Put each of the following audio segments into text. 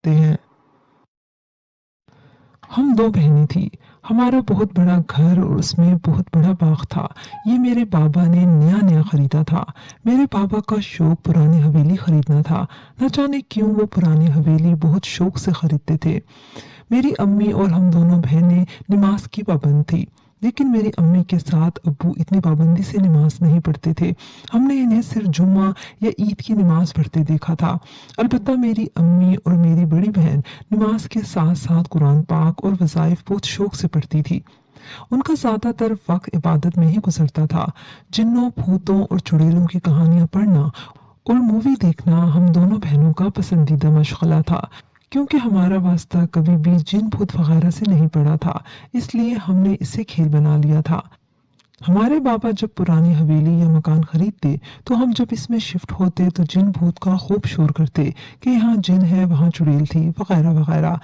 सकते हैं। हम 2 बहनें थीं। हमारा बहुत बड़ा घर और उसमें बहुत बड़ा बाग था। ये मेरे बाबा ने नया-नया खरीदा था। मेरे पापा का शौक पुरानी हवेली खरीदना था। न जाने क्यों वो पुरानी हवेली बहुत शौक से खरीदते थे। मेरी अम्मी और हम दोनों बहनें नमाज की पाबंद थी, लेकिन मेरी अम्मी के साथ अब्बू इतनी पाबंदी से नमाज नहीं पढ़ते थे। हमने इन्हें सिर्फ जुम्मा या ईद की नमाज पढ़ते देखा था। अलबत्ता मेरी अम्मी और मेरी बड़ी बहन नमाज के साथ साथ कुरान पाक और वज़ाइफ बहुत शौक से पढ़ती थी। उनका ज़्यादातर वक्त इबादत में ही गुजरता था। जिन्नों, भूतों और चुड़ैलों की कहानियाँ पढ़ना और मूवी देखना हम दोनों बहनों का पसंदीदा मशगला था। क्योंकि हमारा वास्ता कभी भी जिन भूत वगैरह से नहीं पड़ा था, इसलिए हमने इसे खेल बना लिया था। हमारे बाबा जब पुरानी हवेली या मकान खरीदते, तो हम जब इसमें शिफ्ट होते तो जिन भूत का खूब शोर करते कि यहाँ जिन है, वहाँ चुड़ैल थी, वगैरह वगैरह।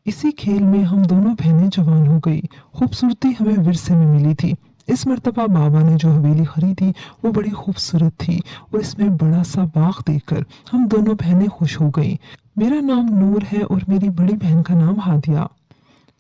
इसी खेल में हम दोनों बहनें जवान हो गई। खूबसूरती हमें विरसे में मिली थी। इस मर्तबा बाबा ने जो हवेली खरीदी वो बड़ी खूबसूरत थी और इसमें बड़ा सा बाग देखकर हम दोनों बहनें खुश हो गईं। मेरा नाम नूर है और मेरी बड़ी बहन का नाम हादिया।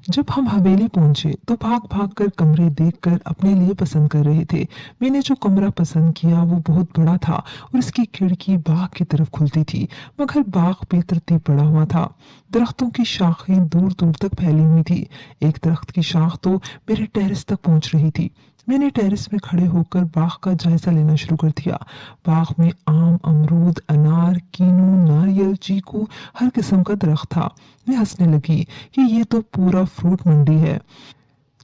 जब हम हवेली पहुंचे तो भाग भाग कर कमरे देखकर अपने लिए पसंद कर रहे थे। मैंने जो कमरा पसंद किया वो बहुत बड़ा था और इसकी खिड़की बाग की तरफ खुलती थी, मगर बाग बेतरतीब पड़ा हुआ था। दरख्तों की शाखें दूर दूर तक फैली हुई थी। एक दरख्त की शाख तो मेरे टेरेस तक पहुंच रही थी। मैंने टेरेस में खड़े होकर बाग का जायजा लेना शुरू कर दिया। बाग में आम, अमरूद, अनार, कीनू, नारियल, चीकू, हर किस्म का दरख्त था। मैं हंसने लगी कि ये तो पूरा फ्रूट मंडी है।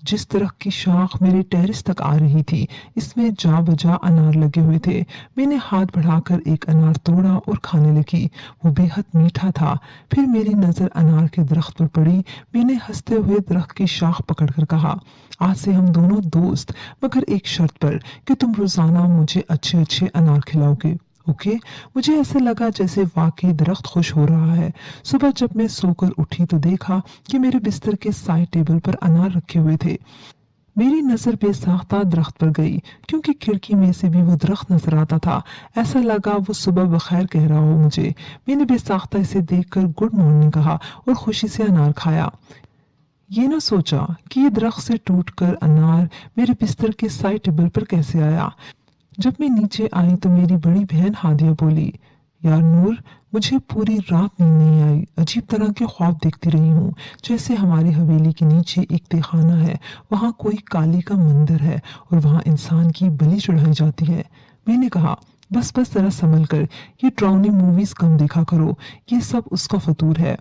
जिस दरख्त की शाख मेरे टेरेस तक आ रही थी, इसमें जा बजा अनार लगे हुए थे। मैंने हाथ बढ़ाकर एक अनार तोड़ा और खाने लगी। वो बेहद मीठा था। फिर मेरी नज़र अनार के दरख्त पर पड़ी। मैंने हंसते हुए दरख्त की शाख पकड़कर कहा, आज से हम दोनों दोस्त, मगर एक शर्त पर कि तुम रोज़ाना मुझे अच्छे अच्छे अनार खिलाओगे। ओके। मुझे ऐसे लगा जैसे वाकई दरख्त खुश हो रहा है। सुबह जब मैं सोकर उठी तो देखा कि मेरे बिस्तर के साइड टेबल पर अनार रखे हुए थे। मेरी नज़र बेसाख्ता दरख्त पर गई, क्योंकि खिड़की में से भी वो दरख्त नजर आता था। ऐसा लगा वो सुबह बखैर कह रहा हो मुझे। मैंने बेसाख्ता इसे देखकर गुड मॉर्निंग कहा और खुशी से अनार खाया। ये ना सोचा कि ये दरख्त से टूटकर अनार मेरे बिस्तर के साइड टेबल पर कैसे आया। जब मैं नीचे आई तो मेरी बड़ी बहन हादिया बोली, यार नूर, मुझे पूरी रात नींद नहीं आई। अजीब तरह के ख्वाब देखती रही हूँ, जैसे हमारी हवेली के नीचे एक तहखाना है, वहाँ कोई काली का मंदिर है और वहाँ इंसान की बलि चढ़ाई जाती है। मैंने कहा, बस बस जरा संभल कर, ये ड्राउनी मूवीज कम देखा करो, ये सब उसका फतूर है।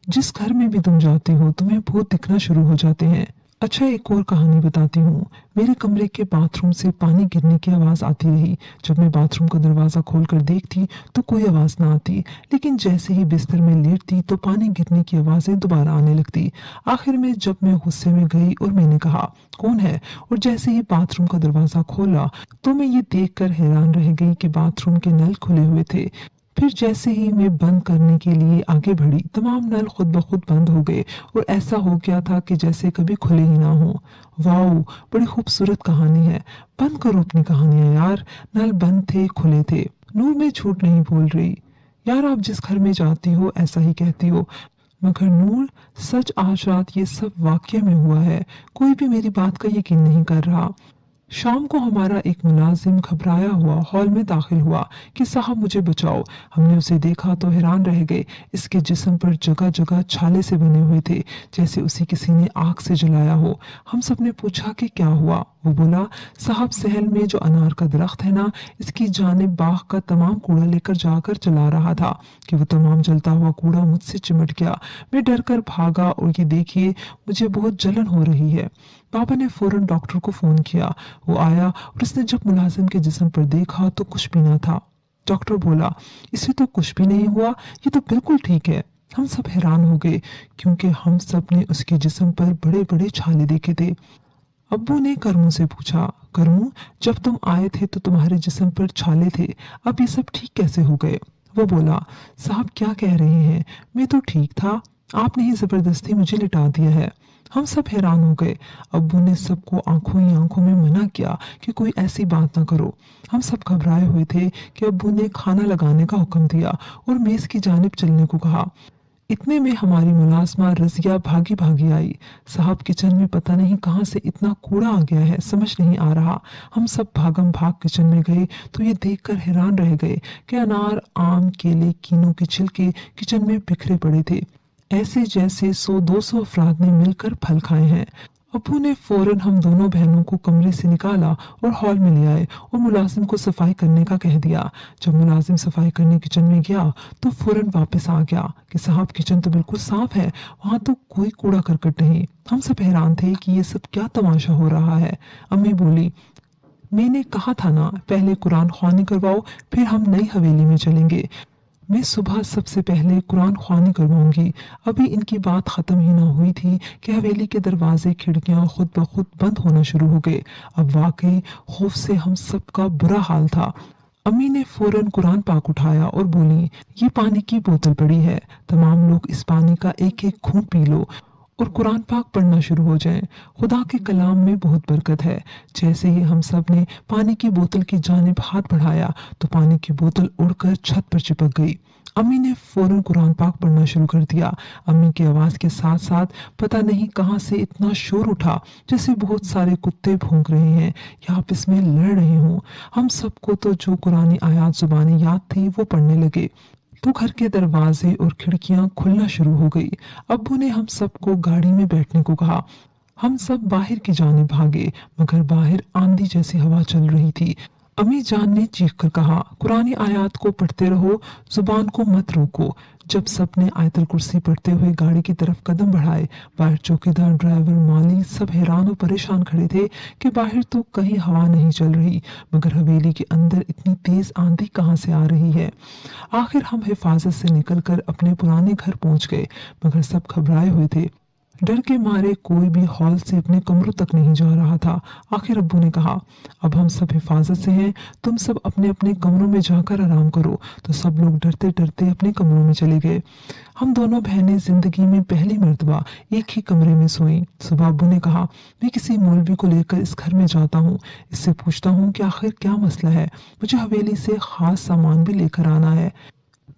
जिस घर में भी तुम जाते हो तुम्हें भूत दिखना शुरू हो जाते हैं। अच्छा, एक और कहानी बताती हूँ। मेरे कमरे के बाथरूम से पानी गिरने की आवाज़ आती रही। जब मैं बाथरूम का दरवाज़ा खोलकर देखती तो कोई आवाज़ ना आती, लेकिन जैसे ही बिस्तर में लेटती तो पानी गिरने की आवाज़ें दोबारा आने लगती। आखिर में जब मैं गुस्से में गई और मैंने कहा, कौन है, और जैसे ही बाथरूम का दरवाज़ा खोला तो मैं ये देखकर हैरान रह गई कि बाथरूम के नल खुले हुए थे। फिर जैसे ही मैं बंद करने के लिए आगे बढ़ी, तमाम नल खुद ब खुद बंद हो गए और ऐसा हो गया था कि जैसे कभी खुले ही ना हो। वाओ, बड़ी खूबसूरत कहानी है। बंद करो अपनी कहानियां यार। नल बंद थे, खुले थे। नूर, मैं झूठ नहीं बोल रही यार, आप जिस घर में जाती हो ऐसा ही कहती हो। मगर नूर, सच आज रात ये सब वाकये में हुआ है। कोई भी मेरी बात का यकीन नहीं कर रहा। शाम को हमारा एक मुलाजिम घबराया हुआ हॉल में दाखिल हुआ कि साहब मुझे बचाओ। हमने उसे देखा तो हैरान रह गए। इसके जिस्म पर जगह जगह छाले से बने हुए थे, जैसे उसे किसी ने आग से जलाया हो। हम सब ने पूछा कि क्या हुआ। वो बोला, साहब सहल में जो अनार का दरख्त है ना, इसकी जानिब बाग का तमाम कूड़ा लेकर जाकर जला रहा था कि वो तमाम जलता हुआ कूड़ा मुझसे चिमट गया। मैं डर कर भागा और ये देखिए मुझे बहुत जलन हो रही है। पापा ने फौरन डॉक्टर को फोन किया। वो आया और उसने जब मुलाजिम के जिस्म पर देखा तो कुछ भी ना था। डॉक्टर बोला, इसे तो कुछ भी नहीं हुआ, ये तो बिल्कुल ठीक है। हम सब हैरान हो गए, क्योंकि हम सब ने उसके जिस्म पर बड़े बड़े छाले देखे थे। अब्बू ने करमू से पूछा, करमू, जब तुम आए थे तो तुम्हारे जिस्म पर छाले थे, अब ये सब ठीक कैसे हो गए। वो बोला, साहब क्या कह रहे हैं, मैं तो ठीक था, आपने ही जबरदस्ती मुझे लिटा दिया है। हम सब हैरान हो गए। अब्बू ने सबको आंखों ही आंखों में मना किया कि कोई ऐसी बात ना करो। हम सब घबराए हुए थे कि अब्बू ने खाना लगाने का हुक्म दिया और मेज की जानिब चलने को कहा। इतने में हमारी मुलाजमा रजिया भागी भागी आई। साहब किचन में पता नहीं कहाँ से इतना कूड़ा आ गया है, समझ नहीं आ रहा। हम सब भागम भाग किचन में गए तो ये देखकर हैरान रह गए कि अनार, आम, केले, कीनों के छिलके किचन में बिखरे पड़े थे, ऐसे जैसे 100-200 अफराद ने मिलकर फल खाए हैं। अब्बू ने फौरन हम दोनों बहनों को कमरे से निकाला और हॉल में ले आए और मुलाजिम को सफाई करने का कह दिया। जब मुलाजिम सफाई करने किचन में गया तो फौरन वापस आ गया कि साहब किचन तो बिल्कुल साफ है, वहां तो कोई कूड़ा करकट नहीं। हम सब हैरान थे कि ये सब क्या तमाशा हो रहा है। अम्मी बोली, मैंने कहा था ना, पहले कुरान ख्वानी करवाओ, फिर हम नई हवेली में चलेंगे। मैं सुबह सबसे पहले कुरान ख्वानी करवाऊंगी। अभी इनकी बात खत्म ही ना हुई थी कि हवेली के दरवाजे, खिड़कियां खुद ब खुद बंद होना शुरू हो गए। अब वाकई खौफ से हम सबका बुरा हाल था। अम्मी ने फौरन कुरान पाक उठाया और बोली, ये पानी की बोतल पड़ी है, तमाम लोग इस पानी का एक एक घूंट पी लो और कुरान पाक पढ़ना शुरू हो जाएं। खुदा के कलाम में बहुत बरकत है। जैसे ही हम सब ने पानी की बोतल की जानिब हाथ बढ़ाया तो पानी की बोतल उड़कर छत पर चिपक गई। अम्मी ने फौरन कुरान पाक पढ़ना शुरू कर दिया। अम्मी की आवाज के साथ साथ पता नहीं कहां से इतना शोर उठा, जैसे बहुत सारे कुत्ते भौंक रहे हैं या आपस में लड़ रहे हों। हम सबको तो जो कुरानी आयात जुबानी याद थी वो पढ़ने लगे तो घर के दरवाजे और खिड़कियां खुलना शुरू हो गई। अब्बू ने हम सबको गाड़ी में बैठने को कहा। हम सब बाहर की जानिब भागे, मगर बाहर आंधी जैसी हवा चल रही थी। अम्मी जान ने चीख कर कहा, कुरानी आयात को पढ़ते रहो, जुबान को मत रोको। जब सबने आयतल कुर्सी पढ़ते हुए गाड़ी की तरफ कदम बढ़ाए, बाहर चौकीदार, ड्राइवर, माली सब हैरान और परेशान खड़े थे कि बाहर तो कहीं हवा नहीं चल रही, मगर हवेली के अंदर इतनी तेज आंधी कहाँ से आ रही है। आखिर हम हिफाजत से निकलकर अपने पुराने घर पहुंच गए, मगर सब घबराए हुए थे। डर के मारे कोई भी हॉल से अपने कमरों तक नहीं जा रहा था। आखिर अब्बू ने कहा, अब हम सब हिफाजत से हैं, तुम सब अपने अपने कमरों में जाकर आराम करो। तो सब लोग डरते डरते अपने कमरों में चले गए। हम दोनों बहनें जिंदगी में पहली मर्तबा एक ही कमरे में सोईं। सुबह अब्बू ने कहा, मैं किसी मौलवी को लेकर इस घर में जाता हूँ, इससे पूछता हूँ कि आखिर क्या मसला है। मुझे हवेली से खास सामान भी लेकर आना है।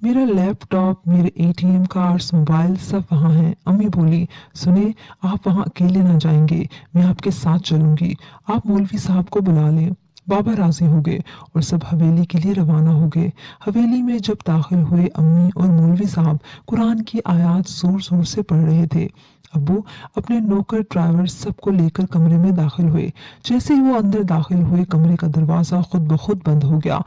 मेरा लैपटॉप, मेरे एटीएम कार्ड्स, मोबाइल सब वहाँ हैं। अम्मी बोली, सुने, आप वहाँ अकेले ना जाएंगे, मैं आपके साथ चलूंगी। आप मौलवी साहब को बुला लें। बाबा राजी हो गए और सब हवेली के लिए रवाना हो गए। हवेली में जब दाखिल हुए, अम्मी और मौलवी साहब कुरान की आयात जोर जोर से पढ़ रहे थे। अब्बू अपने नौकर, ड्राइवर सबको लेकर कमरे में दाखिल हुए। जैसे ही वो अंदर दाखिल हुए, कमरे का दरवाजा खुद ब खुद बंद हो गया।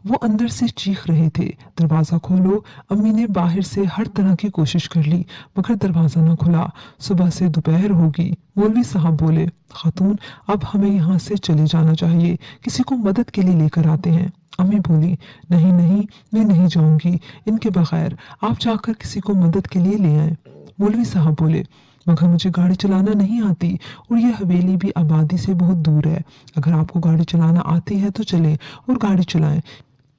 वो अंदर से चीख रहे थे, दरवाजा खोलो। अम्मी ने बाहर से हर तरह की कोशिश कर ली, मगर दरवाजा न खुला। सुबह से दोपहर होगी। मौलवी साहब बोले, खातून, अब हमें यहाँ से चले जाना चाहिए, किसी को मदद के लिए लेकर आते हैं। अम्मी बोली, नहीं नहीं, मैं नहीं जाऊंगी इनके बगैर, आप जाकर किसी को मदद के लिए ले आए। मौलवी साहब बोले, मगर मुझे गाड़ी चलाना नहीं आती और ये हवेली भी आबादी से बहुत दूर है। अगर आपको गाड़ी चलाना आती है तो चलें और गाड़ी चलाएं,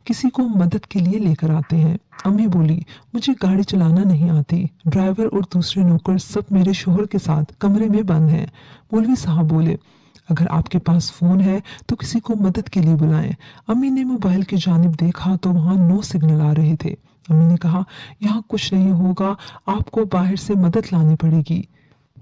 किसी को मदद के लिए लेकर आते हैं। अम्मी बोली, मुझे गाड़ी चलाना नहीं आती, ड्राइवर और दूसरे नौकर सब मेरे शोहर के साथ कमरे में बंद हैं। मौलवी साहब बोले, अगर आपके पास फोन है तो किसी को मदद के लिए बुलाएं। अम्मी ने मोबाइल की जानिब देखा तो वहाँ नो सिग्नल आ रहे थे। अम्मी ने कहा, यहाँ कुछ नहीं होगा, आपको बाहर से मदद लानी पड़ेगी।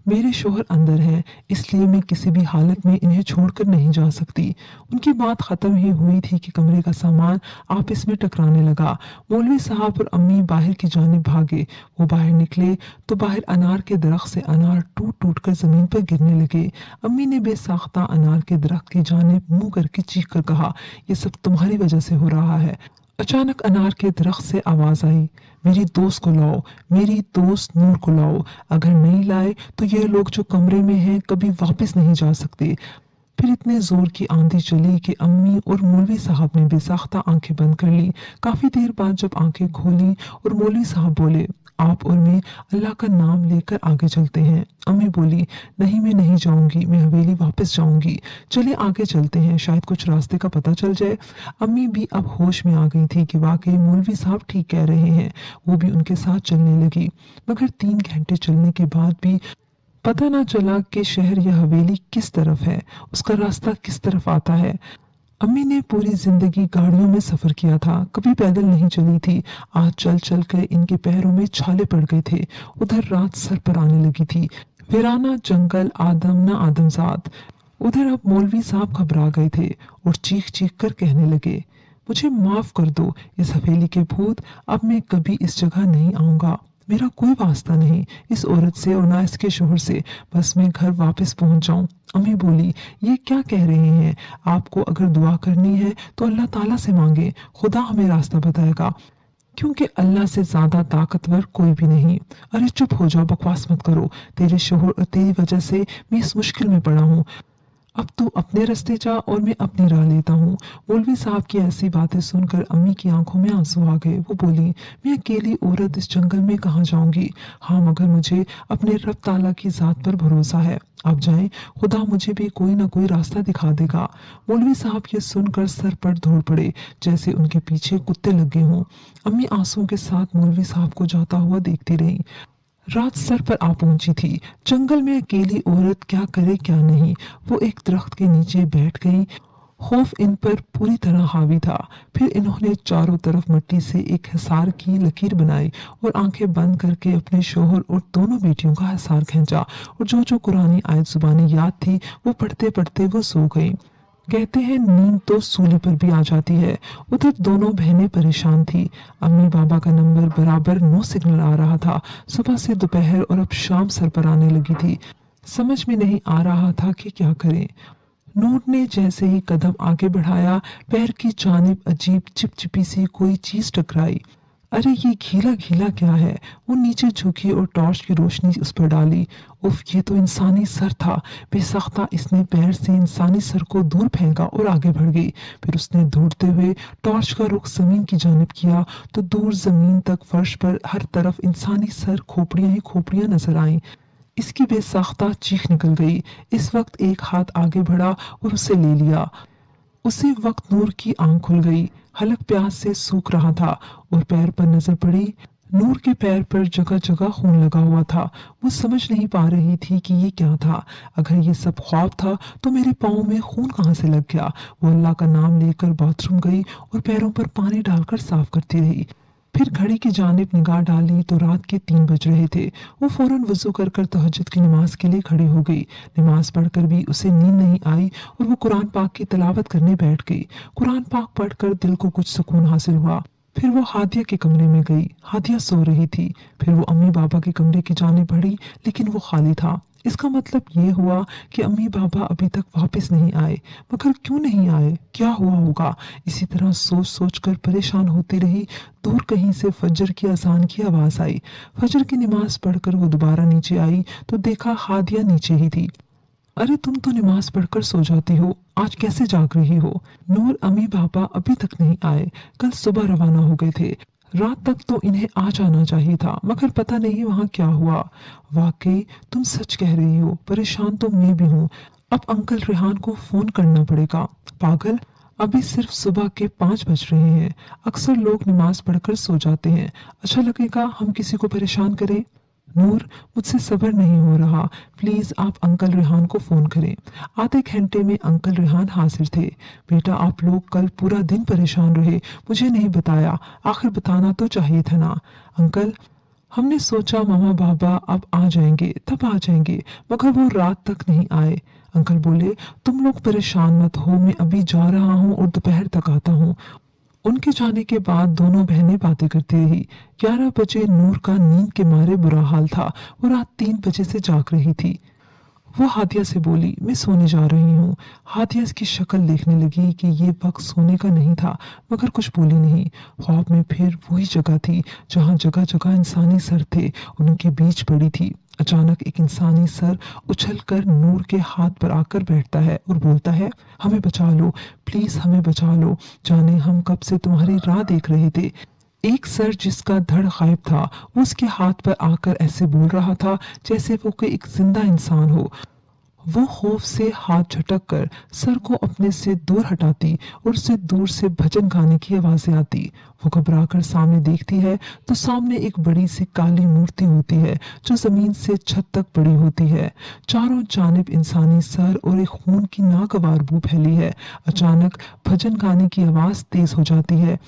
मेरे शोहर अंदर हैं, इसलिए मैं किसी भी हालत में इन्हें छोड़कर नहीं जा सकती। उनकी बात खत्म ही हुई थी कि कमरे का सामान आपस में टकराने लगा। मौलवी साहब और अम्मी बाहर की जानिब भागे। वो बाहर निकले तो बाहर अनार के दरख्त से अनार टूट टूट कर जमीन पर गिरने लगे। अम्मी ने बेसाख्ता अनार के दरख्त की जानिब मुंह करके चीख कर कहा, ये सब तुम्हारी वजह से हो रहा है। अचानक अनार के दरख्त से आवाज आई, मेरी दोस्त को लाओ, मेरी दोस्त नूर को लाओ। अगर नहीं लाए तो ये लोग जो कमरे में हैं कभी वापस नहीं जा सकते। फिर इतने जोर की आंधी चली कि अम्मी और मौलवी साहब ने बेसाख्ता आंखें बंद कर ली। काफी देर बाद जब आंखें खोली और मौलवी साहब बोले, आप और मैं अल्लाह का नाम लेकर आगे चलते हैं। अम्मी बोली, नहीं, मैं नहीं जाऊंगी, मैं हवेली वापस जाऊंगी। चले आगे चलते हैं, शायद कुछ रास्ते का पता चल जाए। अम्मी भी अब होश में आ गई थी कि वाकई मौलवी साहब ठीक कह रहे हैं। वो भी उनके साथ चलने लगी, मगर 3 घंटे चलने के बाद भी पता ना चला कि शहर या हवेली किस तरफ है, उसका रास्ता किस तरफ आता है। अम्मी ने पूरी जिंदगी गाड़ियों में सफर किया था, कभी पैदल नहीं चली थी। आज चल चल कर इनके पैरों में छाले पड़ गए थे। उधर रात सर पर आने लगी थी। वीराना जंगल, आदम न आदमजाद। उधर अब मौलवी साहब घबरा गए थे और चीख चीख कर कहने लगे, मुझे माफ कर दो इस हवेली के भूत, अब मैं कभी इस जगह नहीं आऊंगा। मेरा कोई वास्ता नहीं इस औरत से और ना इसके शोहर से, बस मैं घर वापस पहुंच जाऊं। अम्मी बोली, ये क्या कह रहे हैं? आपको अगर दुआ करनी है तो अल्लाह ताला से मांगे, खुदा हमें रास्ता बताएगा, क्योंकि अल्लाह से ज्यादा ताकतवर कोई भी नहीं। अरे चुप हो जाओ, बकवास मत करो। तेरे शोहर और तेरी वजह से मैं इस मुश्किल में पड़ा हूँ। अब तू अपने रास्ते जा और मैं अपनी राह लेता हूँ। मौलवी साहब की ऐसी बातें सुनकर अम्मी की आंखों में आंसू आ गए। वो बोली, मैं अकेली औरत इस जंगल में कहाँ जाऊंगी? हाँ, मगर मुझे अपने रब ताला की जात पर भरोसा है। आप जाएं, खुदा मुझे भी कोई ना कोई रास्ता दिखा देगा। मौलवी साहब ये सुनकर सर पर दौड़ पड़े, जैसे उनके पीछे कुत्ते लगे हों। अम्मी आंसुओं के साथ मौलवी साहब को जाता हुआ देखती रही। रात सर पर आ पहुंची थी। जंगल में अकेली औरत क्या करे क्या नहीं। वो एक दरख्त के नीचे बैठ गई। खौफ इन पर पूरी तरह हावी था। फिर इन्होंने चारों तरफ मिट्टी से एक हिसार की लकीर बनाई और आंखें बंद करके अपने शोहर और दोनों बेटियों का हिसार खींचा, और जो जो कुरानी आयत जुबानी याद थी वो पढ़ते पढ़ते वो सो गई। कहते हैं नींद तो सूली पर भी आ जाती है। उधर दोनों बहनें परेशान थी। अम्मी बाबा का नंबर बराबर नो सिग्नल आ रहा था। सुबह से दोपहर और अब शाम सर पर आने लगी थी। समझ में नहीं आ रहा था कि क्या करें। नूर ने जैसे ही कदम आगे बढ़ाया, पैर की जानिब अजीब चिपचिपी सी कोई चीज टकराई। अरे ये घीला घीला क्या है? वो नीचे झुकी और टॉर्च की रोशनी उस पर डाली। उफ, ये तो इंसानी सर था। बेसाख्ता इसने पैर से इंसानी सर को दूर फेंका और आगे बढ़ गई। फिर उसने दौड़ते हुए टॉर्च का रुख जमीन की जानिब किया तो दूर जमीन तक फर्श पर हर तरफ इंसानी सर, खोपड़ियां ही खोपड़ियां नजर आईं। इसकी बेसाख्ता चीख निकल गई। इस वक्त एक हाथ आगे बढ़ा और उसे ले लिया। उसी वक्त नूर की आंख खुल गई। हलक प्यास से सूख रहा था और पैर पर नजर पड़ी। नूर के पैर पर जगह जगह खून लगा हुआ था। वो समझ नहीं पा रही थी कि ये क्या था। अगर ये सब ख्वाब था तो मेरे पाँव में खून कहाँ से लग गया? वो अल्लाह का नाम लेकर बाथरूम गई और पैरों पर पानी डालकर साफ करती रही। फिर घड़ी की जानिब निगाह डाली तो रात के 3 बज रहे थे। वो फौरन वजू कर कर तहज्जुद की नमाज के लिए खड़ी हो गई। नमाज पढ़कर भी उसे नींद नहीं आई और वो कुरान पाक की तिलावत करने बैठ गई। कुरान पाक पढ़कर दिल को कुछ सुकून हासिल हुआ। फिर वो हादिया के कमरे में गई। हादिया सो रही थी। फिर वो अम्मी बाबा के कमरे की जानिब बढ़ी, लेकिन वो खाली था। इसका मतलब ये हुआ कि अम्मी बाबा अभी तक वापस नहीं आए। मगर क्यों नहीं आए? क्या हुआ होगा? इसी तरह सोच सोच कर परेशान होती रही। दूर कहीं से फजर की अजान की आवाज आई। फजर की नमाज पढ़कर वो दोबारा नीचे आई तो देखा हादिया नीचे ही थी। अरे तुम तो नमाज पढ़कर सो जाती हो, आज कैसे जाग रही हो? नूर, अम्मी बाबा अभी तक नहीं आए, कल सुबह रवाना हो गए थे। रात तक तो इन्हें आ जाना चाहिए था, मगर पता नहीं वहां क्या हुआ। वाकई तुम सच कह रही हो, परेशान तो मैं भी हूँ। अब अंकल रेहान को फोन करना पड़ेगा। पागल, अभी सिर्फ सुबह के 5 बज रहे हैं। अक्सर लोग नमाज पढ़कर सो जाते हैं। अच्छा लगेगा हम किसी को परेशान करें? नूर, मुझसे सब्र नहीं हो रहा। प्लीज आप अंकल रेहान को फोन करें। आधे घंटे में अंकल रेहान हाजिर थे। बेटा, आप लोग कल पूरा दिन परेशान रहे, मुझे नहीं बताया। आखिर बताना तो चाहिए था ना। अंकल, हमने सोचा मामा बाबा अब आ जाएंगे, तब आ जाएंगे, मगर वो रात तक नहीं आए। अंकल बोले, तुम लोग परेशान मत हो, मैं अभी जा रहा हूँ और दोपहर तक आता हूँ। उनके जाने के बाद दोनों बहनें बातें करती रही। 11 बजे नूर का नींद के मारे बुरा हाल था। वो रात 3 बजे से जाग रही थी। वो हादिया से बोली, मैं सोने जा रही हूँ। हादिया इसकी शक्ल देखने लगी कि ये वक्त सोने का नहीं था, मगर कुछ बोली नहीं। ख्वाब में फिर वही जगह थी जहाँ जगह जगह इंसानी सर थे, उनके बीच पड़ी थी। अचानक एक इंसानी सर उछलकर नूर के हाथ पर आकर बैठता है और बोलता है, हमें बचा लो, प्लीज हमें बचा लो। जाने हम कब से तुम्हारी राह देख रहे थे। एक सर जिसका धड़ गायब था, वो उसके हाथ पर आकर ऐसे बोल रहा था जैसे वो कोई एक जिंदा इंसान हो। वो खौफ से हाथ झटक कर सर को अपने से दूर हटाती और उससे दूर से भजन गाने की आवाजें आती। वो घबरा कर सामने देखती है तो सामने एक बड़ी सी काली मूर्ति होती है जो जमीन से छत तक बड़ी होती है। चारों जानिब इंसानी सर और एक खून की नागवार बू फैली है। अचानक भजन गाने की आवाज तेज हो जाती है।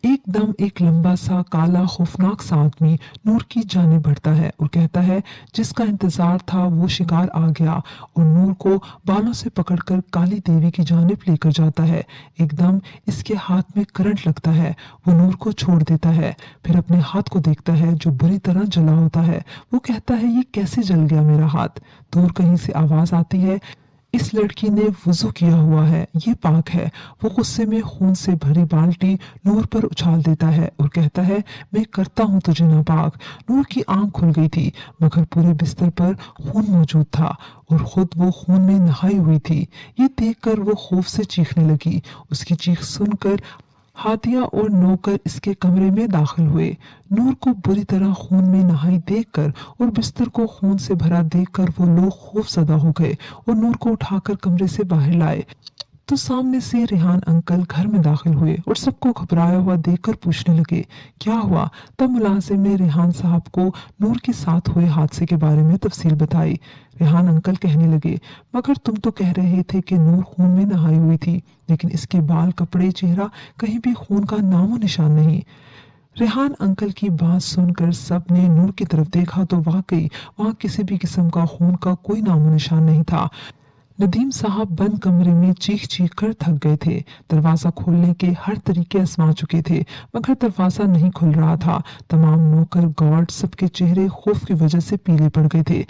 एकदम एक लंबा सा काला खौफनाक सा आदमी नूर की जानिब बढ़ता है और कहता है, जिसका इंतजार था वो शिकार आ गया, और नूर को बालों से पकड़कर काली देवी की जानिब लेकर जाता है। एकदम इसके हाथ में करंट लगता है। वो नूर को छोड़ देता है, फिर अपने हाथ को देखता है जो बुरी तरह जला होता है। वो कहता है, ये कैसे जल गया मेरा हाथ। दूर कहीं से आवाज आती है, इस लड़की ने वुजू किया हुआ है, ये पाक है। वो गुस्से में खून से भरी बाल्टी नूर पर उछाल देता है और कहता है, मैं करता हूँ तुझे नापाक। नूर की आंख खुल गई थी, मगर पूरे बिस्तर पर खून मौजूद था और खुद वो खून में नहाई हुई थी। ये देखकर वो खौफ से चीखने लगी। उसकी चीख सुनकर हादिया और नौकर इसके कमरे में दाखिल हुए। नूर को बुरी तरह खून में नहाई देखकर और बिस्तर को खून से भरा देखकर वो लोग खौफजदा हो गए और नूर को उठाकर कमरे से बाहर लाए। तो सामने से रेहान अंकल घर में दाखिल हुए और सबको घबराया हुआ देखकर पूछने लगे, क्या हुआ। तब मुलाजिम ने रेहान साहब को नूर के साथ हुए हादसे के बारे में तफसील बताई। रेहान अंकल कहने लगे, मगर तुम तो कह रहे थे कि नूर खून में नहाई हुई थी, लेकिन इसके बाल, कपड़े, चेहरा, कहीं भी खून का नामो निशान नहीं। रेहान अंकल की बात सुनकर सब ने नूर की तरफ देखा तो वाकई वहां किसी भी किस्म का खून का कोई नामो निशान नहीं था। नदीम साहब बंद कमरे में चीख चीख कर थक गए थे। दरवाजा खोलने के हर तरीके आजमा चुके थे, मगर दरवाजा नहीं खुल रहा था। तमाम नौकर, गार्ड, सबके चेहरे खौफ की वजह से पीले पड़ गए थे।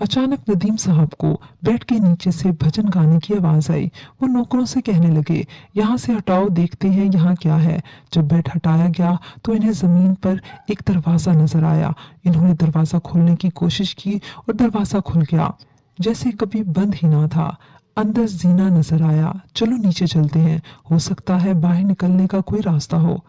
अचानक नदीम साहब को बेड के नीचे से भजन गाने की आवाज आई। वो नौकरों से कहने लगे, यहाँ से हटाओ, देखते हैं यहाँ क्या है। जब बेड हटाया गया तो इन्हें जमीन पर एक दरवाजा नजर आया। इन्होंने दरवाजा खोलने की कोशिश की और दरवाजा खुल गया, जैसे कभी बंद ही ना था। अंदर जीना नजर आया। चलो नीचे चलते हैं, हो सकता है बाहर निकलने का कोई रास्ता हो।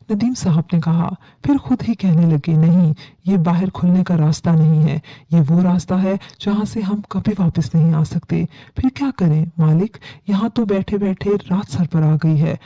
नदीम साहब ने कहा, फिर खुद ही कहने लगे, नहीं, ये बाहर खुलने का रास्ता नहीं है, ये वो रास्ता है जहाँ से हम कभी वापस नहीं आ सकते। फिर क्या करें मालिक, यहाँ तो बैठे बैठे रात सर पर आ गई है।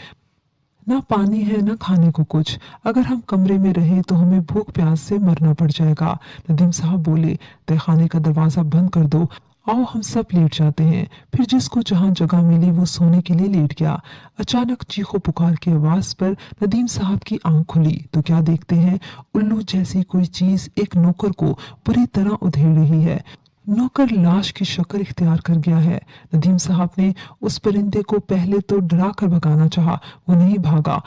ना पानी है ना खाने को कुछ। अगर हम कमरे में रहे तो हमें भूख प्यास से मरना पड़ जाएगा। नदीम साहब बोले, तहखाने का दरवाजा बंद कर दो, आओ हम सब लेट जाते हैं। फिर जिसको जहां जगह मिली वो सोने के लिए लेट गया। अचानक चीखो पुकार की आवाज पर नदीम साहब की आंख खुली तो क्या देखते हैं, उल्लू जैसी कोई चीज एक नौकर को बुरी तरह उधेड़ रही है। नौकर लाश की शक्ल इख्तियार कर गया है। नदीम साहब ने उस परिंदे को पहले तो डरा कर भगाना चाहा, वो नहीं भागा।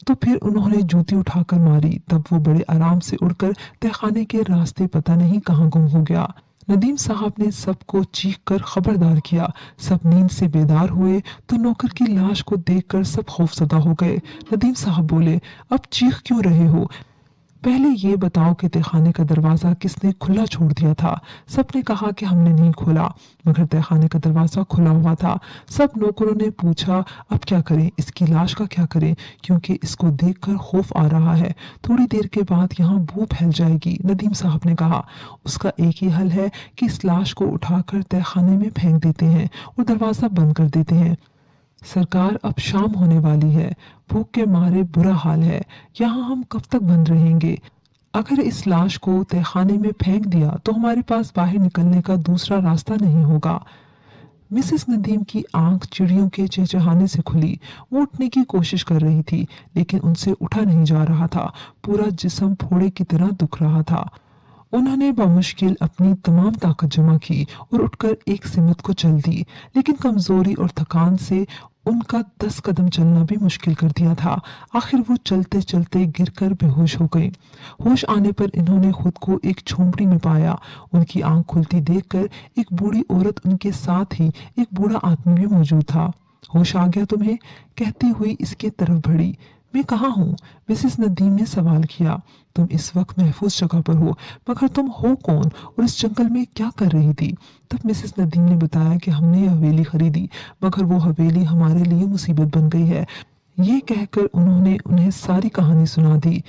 तो फिर उन्होंने जूती उठाकर मारी, तब वो बड़े आराम से उड़कर तहखाने के रास्ते पता नहीं कहाँ गुम हो गया। नदीम साहब ने सबको चीख कर खबरदार किया। सब नींद से बेदार हुए तो नौकर की लाश को देखकर सब खौफजदा हो गए। नदीम साहब बोले, अब चीख क्यों रहे हो, पहले ये बताओ कि तहखाने का दरवाजा किसने खुला छोड़ दिया था। सबने कहा कि हमने नहीं खोला, मगर तहखाने का दरवाजा खुला हुआ था। सब नौकरों ने पूछा, अब क्या करें, इसकी लाश का क्या करें, क्योंकि इसको देखकर खौफ आ रहा है। थोड़ी देर के बाद यहाँ बू फैल जाएगी। नदीम साहब ने कहा, उसका एक ही हल है कि इस लाश को उठाकर तहखाने में फेंक देते हैं और दरवाजा बंद कर देते हैं। सरकार, अब शाम होने वाली है, भूख के मारे बुरा हाल है, यहाँ हम कब तक बंद रहेंगे। अगर इस लाश को तहखाने में फेंक दिया तो हमारे पास बाहर निकलने का दूसरा रास्ता नहीं होगा। मिसेस नदीम की आंख चिड़ियों के चहचहाने से खुली। वो उठने की कोशिश कर रही थी, लेकिन उनसे उठा नहीं जा रहा था। पूरा जिस्म फोड़े की तरह दुख रहा था। उन्होंने बमुश्किल अपनी तमाम ताकत जमा की और उठकर एक सिमत को चल दी, लेकिन कमजोरी और थकान से उनका 10 कदम चलना भी मुश्किल कर दिया था। आखिर वो चलते चलते गिरकर बेहोश हो गई। होश आने पर इन्होंने खुद को एक झोंपड़ी में पाया। उनकी आंख खुलती देखकर एक बूढ़ी औरत, उनके साथ ही एक बूढ़ा आदमी भी मौजूद था। होश आ गया तुम्हें, कहती हुई इसके तरफ बढ़ी। मैं कहाँ हूँ, मिसेस नदीम ने सवाल किया। तुम इस वक्त महफूज जगह पर हो, मगर तुम हो कौन और इस जंगल में क्या कर रही थी। तब मिसेस नदीम ने बताया कि हमने यह हवेली खरीदी, मगर वो हवेली हमारे लिए मुसीबत बन गई है। ये कहकर उन्होंने उन्हें सारी कहानी सुना दी।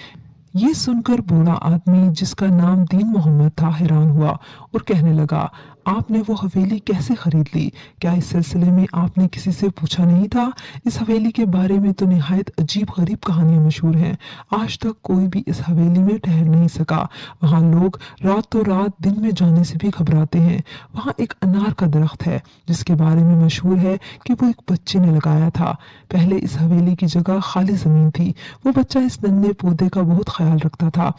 ये सुनकर बूढ़ा आदमी, जिसका नाम दीन मोहम्मद था, हैरान हुआ और कहने लगा, آپ نے وہ حویلی کیسے خرید لی؟ کیا اس سلسلے میں آپ نے کسی سے پوچھا نہیں تھا؟ اس حویلی کے بارے میں تو نہایت عجیب غریب کہانیاں مشہور ہیں۔ آج تک کوئی بھی اس حویلی میں ٹھہر نہیں سکا۔ وہاں لوگ راتوں رات دن میں جانے سے بھی گھبراتے ہیں۔ وہاں ایک انار کا درخت ہے جس کے بارے میں مشہور ہے کہ وہ ایک بچے نے لگایا تھا۔ پہلے اس حویلی کی جگہ خالی زمین تھی۔ وہ بچہ اس ننھے پودے کا بہت خیال رکھتا تھا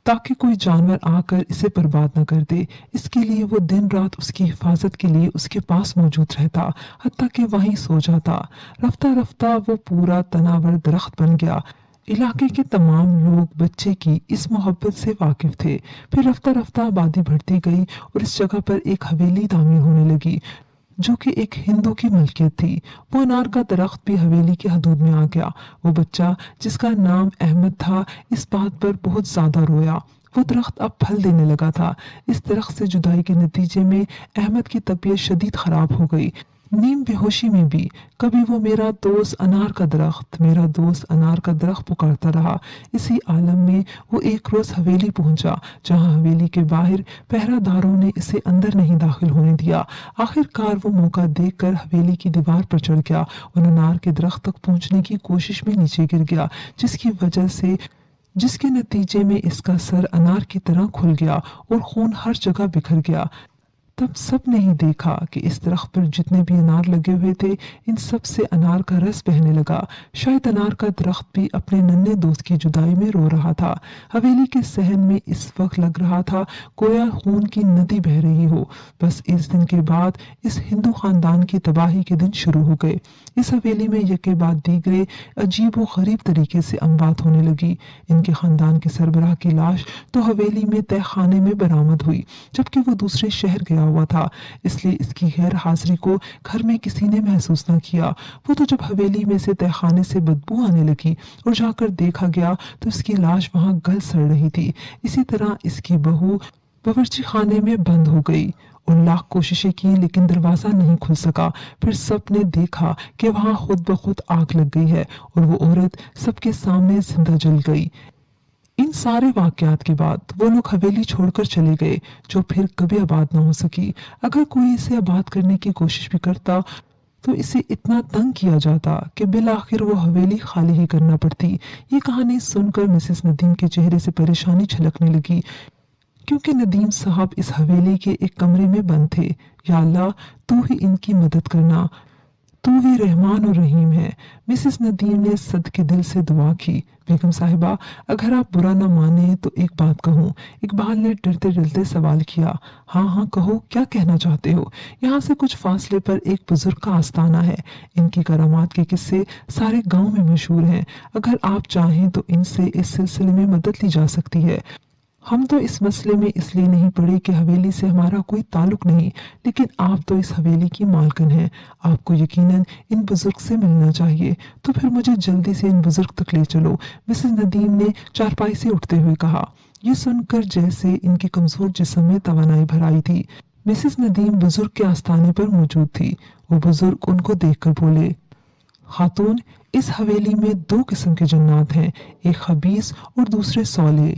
تاکہ کوئی جانور آ کر اسے برباد نہ کر دے۔ اس کے لیے وہ دن رات اس کی حفاظت کے لیے اس کے پاس موجود رہتا، حتیٰ کہ وہیں سو جاتا۔ رفتہ رفتہ وہ پورا تناور درخت بن گیا۔ علاقے کے تمام لوگ بچے کی اس محبت سے واقف تھے۔ پھر رفتہ رفتہ آبادی بڑھتی گئی اور اس جگہ پر ایک حویلی تعمیر ہونے لگی جو کہ ایک ہندو کی ملکیت تھی۔ وہ انار کا درخت بھی حویلی کی حدود میں آ گیا۔ وہ بچہ جس کا نام احمد تھا اس بات پر بہت زیادہ رویا۔ وہ درخت اب پھل دینے لگا تھا۔ اس درخت سے جدائی کے نتیجے میں احمد کی طبیعت شدید خراب ہو گئی۔ نیم بے ہوشی میں بھی کبھی وہ میرا دوست انار کا درخت، میرا دوست انار کا درخت پکارتا رہا۔ اسی عالم میں وہ ایک روز حویلی پہنچا جہاں حویلی کے باہر پہرہ داروں نے اسے اندر نہیں داخل ہونے دیا۔ آخر کار وہ موقع دیکھ کر حویلی کی دیوار پر چڑھ گیا اور انار کے درخت تک پہنچنے کی کوشش میں نیچے گر گیا، جس کے نتیجے میں اس کا سر انار کی طرح کھل گیا اور خون ہر جگہ بکھر گیا۔ تب سب نے ہی دیکھا کہ اس درخت پر جتنے بھی انار لگے ہوئے تھے ان سب سے انار کا رس بہنے لگا۔ شاید انار کا درخت بھی اپنے ننھے دوست کی جدائی میں رو رہا تھا۔ حویلی کے صحن میں اس وقت لگ رہا تھا گویا خون کی ندی بہہ رہی ہو۔ بس اس دن کے بعد اس ہندو خاندان کی تباہی کے دن شروع ہو گئے۔ اس حویلی میں یکے بعد دیگرے عجیب و غریب طریقے سے اموات ہونے لگی۔ ان کے خاندان کے سربراہ کی لاش تو حویلی میں تہہ خانے میں برآمد ہوئی جبکہ وہ دوسرے شہر گیا ہوا تھا، اس لیے اس کی غیر حاضری کو گھر میں کسی نے محسوس نہ کیا۔ وہ تو جب حویلی میں سے تہہ خانے سے بدبو آنے لگی اور جا کر دیکھا گیا تو اس کی لاش وہاں گل سڑ رہی تھی۔ اسی طرح اس کی بہو باورچی خانے میں بند ہو گئی اور لاکھ کوششیں کی لیکن دروازہ نہیں کھل سکا۔ پھر سب نے دیکھا کہ وہاں خود بخود آگ لگ گئی ہے اور وہ عورت سب کے سامنے زندہ جل گئی۔ ان سارے واقعات کے بعد وہ لوگ حویلی چھوڑ کر چلے گئے جو پھر کبھی آباد نہ ہو سکی۔ اگر کوئی اسے آباد کرنے کی کوشش بھی کرتا تو اسے اتنا تنگ کیا جاتا کہ بالآخر وہ حویلی خالی ہی کرنا پڑتی۔ یہ کہانی سن کر مسز ندیم کے چہرے سے پریشانی چھلکنے لگی کیونکہ ندیم صاحب اس حویلی کے ایک کمرے میں بند تھے۔ یا اللہ، تو ہی ان کی مدد کرنا، تو ہی رحمان اور رحیم ہے۔ مسز ندیم نے صدقے دل سے دعا کی۔ بیگم صاحبہ، اگر آپ برا نہ مانیں تو ایک بات کہوں۔ اقبال نے ڈرتے ڈرتے سوال کیا۔ ہاں ہاں کہو، کیا کہنا چاہتے ہو؟ یہاں سے کچھ فاصلے پر ایک بزرگ کا آستانہ ہے۔ ان کی کرامات کے قصے سارے گاؤں میں مشہور ہیں۔ اگر آپ چاہیں تو ان سے اس سلسلے میں مدد لی جا سکتی ہے۔ ہم تو اس مسئلے میں اس لیے نہیں پڑے کہ حویلی سے ہمارا کوئی تعلق نہیں، لیکن آپ تو اس حویلی کی مالکن ہیں۔ آپ کو یقیناً ان بزرگ سے ملنا چاہیے، تو پھر مجھے جلدی سے ان بزرگ تک لے چلو، مسز ندیم نے چارپائی سے اٹھتے ہوئے کہا۔ یہ سن کر جیسے ان کے کمزور جسم میں توانائی بھر آئی تھی۔ مسز ندیم بزرگ کے آستانے پر موجود تھی۔ وہ بزرگ ان کو دیکھ کر بولے، خاتون، اس حویلی میں 2 قسم کے جنات ہیں، ایک خبیث اور دوسرے صالح۔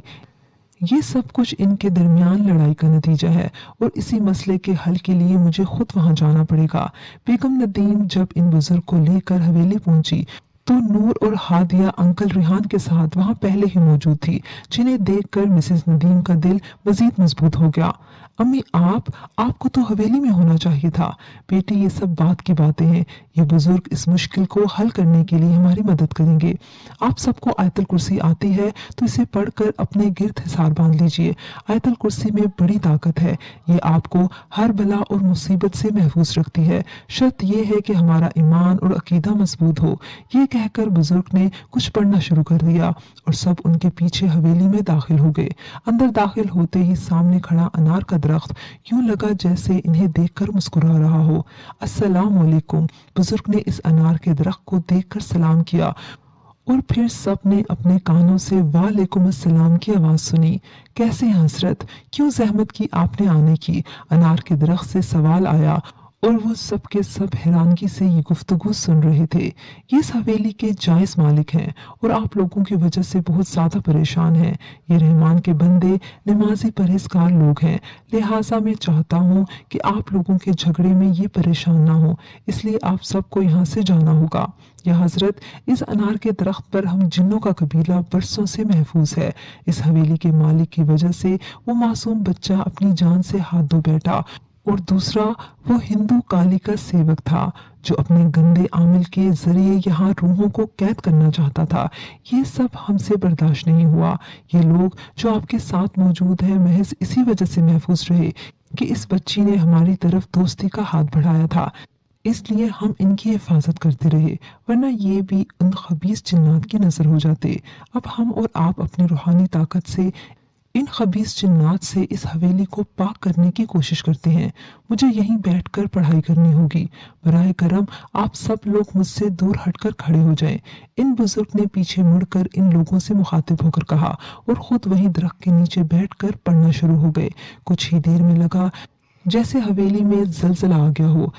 یہ سب کچھ ان کے درمیان لڑائی کا نتیجہ ہے اور اسی مسئلے کے حل کے لیے مجھے خود وہاں جانا پڑے گا۔ بیگم ندیم جب ان بزرگ کو لے کر حویلی پہنچی تو نور اور ہادیہ انکل ریحان کے ساتھ وہاں پہلے ہی موجود تھی، جنہیں دیکھ کر مسز ندیم کا دل مزید مضبوط ہو گیا۔ امی، آپ کو تو حویلی میں ہونا چاہیے تھا۔ بیٹی، یہ سب بات کی باتیں ہیں۔ یہ بزرگ اس مشکل کو حل کرنے کے لیے ہماری مدد کریں گے۔ آپ سب کو آیت الکرسی آتی ہے تو اسے پڑھ کر اپنے گرد حصار باندھ لیجئے۔ آیت الکرسی میں بڑی طاقت ہے، یہ آپ کو ہر بلا اور مصیبت سے محفوظ رکھتی ہے۔ شرط یہ ہے کہ ہمارا ایمان اور عقیدہ مضبوط ہو۔ یہ کہہ کر بزرگ نے کچھ پڑھنا شروع کر دیا اور سب ان کے پیچھے حویلی میں داخل ہو گئے۔ اندر داخل ہوتے ہی سامنے کھڑا انار کا درخت یوں لگا جیسے انہیں دیکھ کر مسکرا رہا ہو۔ السلام علیکم۔ بزرگ نے اس انار کے درخت کو دیکھ کر سلام کیا اور پھر سب نے اپنے کانوں سے وعلیکم السلام کی آواز سنی۔ کیسے ہیں حضرت؟ کیوں زحمت کی آپ نے آنے کی؟ انار کے درخت سے سوال آیا और वो सब के सब हैरानगी से ये गुफ्तगू सुन रहे थे। ये इस हवेली के जायज़ मालिक हैं और आप लोगों की वजह से बहुत ज़्यादा परेशान हैं। ये रहमान के बंदे नमाजी परहेजगार लोग हैं, लिहाजा मैं चाहता हूँ कि आप लोगों के झगड़े में ये परेशान ना हो, इसलिए आप सबको यहाँ से जाना होगा। या हजरत, इस अनार के दरख्त पर हम जिन्नों का कबीला बरसों से महफूज है। इस हवेली के मालिक की वजह से वो मासूम बच्चा अपनी जान से हाथ धो बैठा, और दूसरा वो हिंदू काली का सेवक था जो अपने गंदे आमिल के जरिए यहाँ रूहों को कैद करना चाहता था। ये सब हमसे बर्दाश्त नहीं हुआ। ये लोग जो आपके साथ मौजूद हैं महज इसी वजह से महफूज रहे कि इस बच्ची ने हमारी तरफ दोस्ती का हाथ बढ़ाया था, इसलिए हम इनकी हिफाजत करते रहे, वरना ये भी उन खबीस जिन्नात की नजर हो जाते। अब हम और आप अपनी रूहानी ताकत से इन खबीस जिन्नात से इस हवेली को पाक करने की कोशिश करते हैं। मुझे यहीं बैठकर पढ़ाई करनी होगी। बराए करम आप सब लोग मुझसे दूर हटकर खड़े हो जाएं। इन बुजुर्ग ने पीछे मुड़कर इन लोगों से मुखातिब होकर कहा और खुद वहीं दरख्त के नीचे बैठकर पढ़ना शुरू हो गए। कुछ ही देर में लगा जैसे हवेली में जलजला आ गया हो।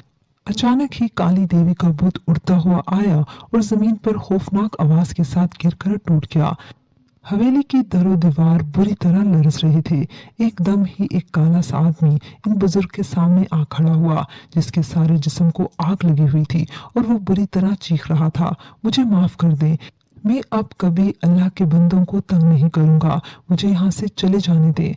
अचानक ही काली देवी का बुत उड़ता हुआ आया और जमीन पर खौफनाक आवाज के साथ गिरकर टूट गया। हवेली की दरो दीवार बुरी तरह लरस रहे थे। एकदम ही एक काला सा आदमी इन बुजुर्ग के सामने आ खड़ा हुआ, जिसके सारे जिस्म को आग लगी हुई थी और वो बुरी तरह चीख रहा था, मुझे माफ कर दें, मैं अब कभी अल्लाह के बंदों को तंग नहीं करूंगा, मुझे यहाँ से चले जाने दें।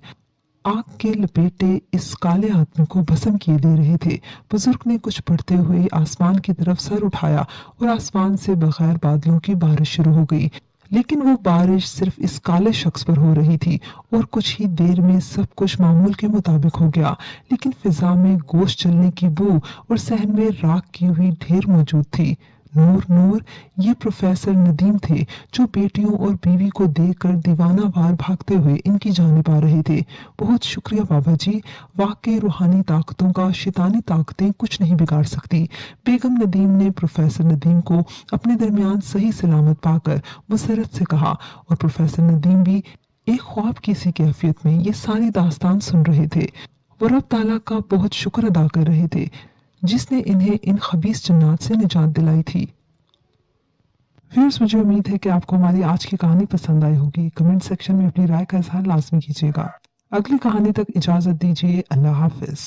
आग के लपेटे इस काले आदमी को भस्म किए दे रहे थे। बुजुर्ग ने कुछ पढ़ते हुए आसमान की तरफ सर उठाया और आसमान से बगैर बादलों की बारिश शुरू हो गई। लेकिन वो बारिश सिर्फ इस काले शख्स पर हो रही थी और कुछ ही देर में सब कुछ मामूल के मुताबिक हो गया। लेकिन फिजा में गोश्त जलने की बू और सहन में राख की हुई ढेर मौजूद थी। नूर नूर, ये प्रोफेसर नदीम थे जो बेटियों और बीवी को देखकर दीवाना वार भागते हुए इनकी जानिब आ रहे थे। बहुत शुक्रिया बाबा जी, वाकई रूहानी ताकतों का शैतानी ताकतें कुछ नहीं बिगाड़ सकती। बेगम नदीम ने प्रोफेसर नदीम को अपने दरमियान सही सलामत पाकर मुसरत से कहा और प्रोफेसर नदीम भी एक ख्वाब की सी कैफियत में ये सारी दास्तान सुन रहे थे। वो रब ताला का बहुत शुक्र अदा कर रहे थे जिसने इन्हें इन खबीस जन्नात से निजात दिलाई थी। व्यूअर्स, मुझे उम्मीद है कि आपको हमारी आज की कहानी पसंद आई होगी। कमेंट सेक्शन में अपनी राय का इजहार लाजमी कीजिएगा। अगली कहानी तक इजाजत दीजिए। अल्लाह हाफिज।